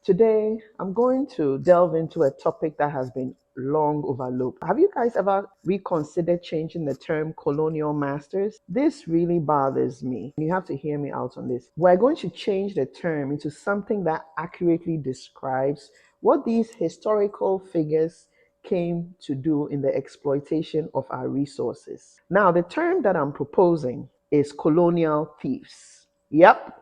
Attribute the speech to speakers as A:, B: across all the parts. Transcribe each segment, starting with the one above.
A: Today, I'm going to delve into a topic that has been long overlooked. Have you guys ever reconsidered changing the term colonial masters? This really bothers me. You have to hear me out on this. We're going to change the term into something that accurately describes what these historical figures came to do in the exploitation of our resources. Now, the term that I'm proposing is colonial thieves. Yep,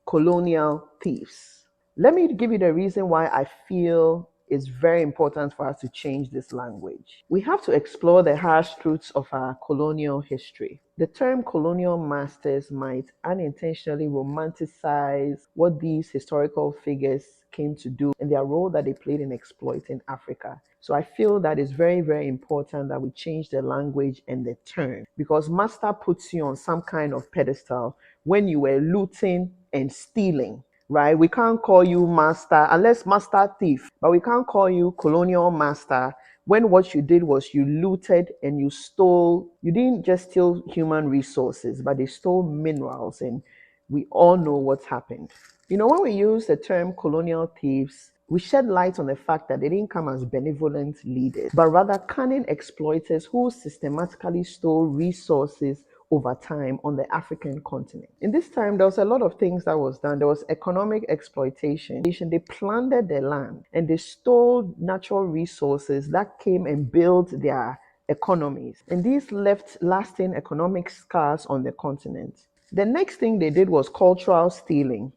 A: colonial thieves. Let me give you the reason why I feel it's very important for us to change this language. We have to explore the harsh truths of our colonial history. The term colonial masters might unintentionally romanticize what these historical figures came to do and their role that they played in exploiting Africa. So I feel that it's very, very important that we change the language and the term because master puts you on some kind of pedestal when you were looting and stealing, right? We can't call you master unless master thief, but we can't call you colonial master when what you did was you looted and you stole. You didn't just steal human resources, but they stole minerals, and we all know what's happened. When we use the term colonial thieves, we shed light on the fact that they didn't come as benevolent leaders, but rather cunning exploiters who systematically stole resources over time on the African continent. In this time, there was a lot of things that was done. There was economic exploitation. They plundered the land and they stole natural resources that came and built their economies. And these left lasting economic scars on the continent. The next thing they did was cultural stealing.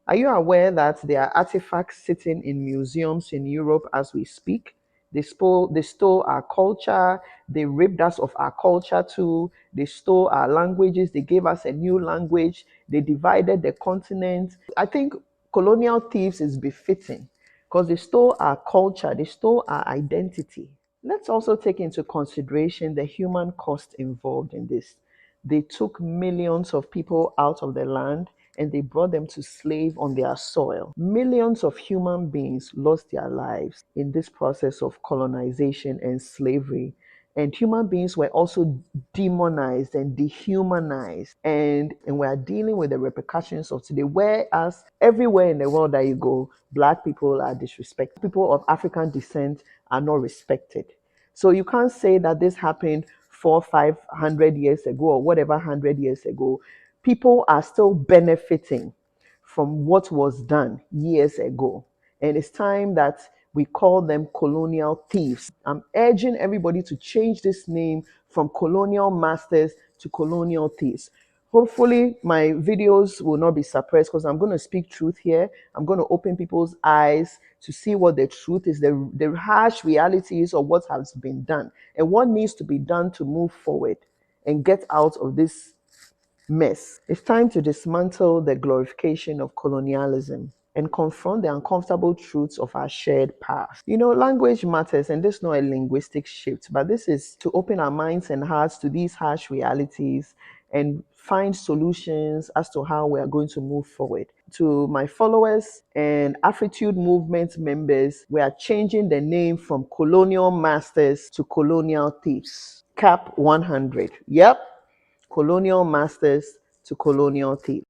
A: Are you aware that there are artifacts sitting in museums in Europe as we speak? They stole our culture, they ripped us of our culture too, they stole our languages, they gave us a new language, they divided the continent. I think colonial thieves is befitting because they stole our culture, they stole our identity. Let's also take into consideration the human cost involved in this. They took millions of people out of the land and they brought them to slave on their soil. Millions of human beings lost their lives in this process of colonization and slavery. And human beings were also demonized and dehumanized. And we are dealing with the repercussions of today. Whereas everywhere in the world that you go, Black people are disrespected. People of African descent are not respected. So you can't say that this happened 400, 500 years ago or whatever 100 years ago. People are still benefiting from what was done years ago. And it's time that we call them colonial thieves. I'm urging everybody to change this name from colonial masters to colonial thieves. Hopefully, my videos will not be suppressed because I'm going to speak truth here. I'm going to open people's eyes to see what the truth is, the harsh realities of what has been done and what needs to be done to move forward and get out of this mess. It's time to dismantle the glorification of colonialism and confront the uncomfortable truths of our shared past. Language matters, and this is not a linguistic shift, but this is to open our minds and hearts to these harsh realities and find solutions as to how we are going to move forward. To my followers and Afritude movement members, we are changing the name from Colonial Masters to Colonial Thieves. Cap 100. Yep. Colonial Masters to Colonial Thieves.